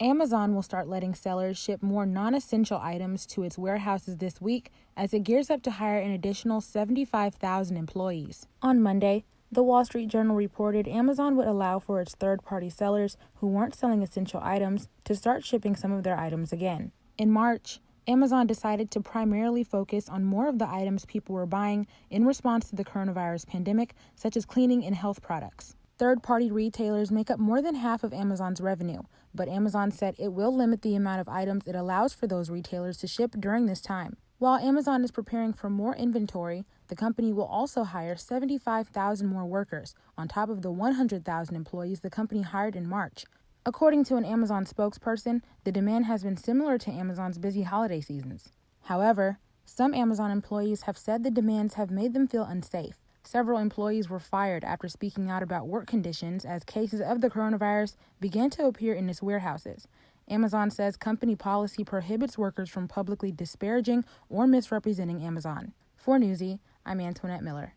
Amazon will start letting sellers ship more non-essential items to its warehouses this week as it gears up to hire an additional 75,000 employees. On Monday, the Wall Street Journal reported Amazon would allow for its third-party sellers who weren't selling essential items to start shipping some of their items again. In March, Amazon decided to primarily focus on more of the items people were buying in response to the coronavirus pandemic, such as cleaning and health products. Third-party retailers make up more than half of Amazon's revenue, but Amazon said it will limit the amount of items it allows for those retailers to ship during this time. While Amazon is preparing for more inventory, the company will also hire 75,000 more workers, on top of the 100,000 employees the company hired in March. According to an Amazon spokesperson, the demand has been similar to Amazon's busy holiday seasons. However, some Amazon employees have said the demands have made them feel unsafe. Several employees were fired after speaking out about work conditions as cases of the coronavirus began to appear in its warehouses. Amazon says company policy prohibits workers from publicly disparaging or misrepresenting Amazon. For Newsy, I'm Antoinette Miller.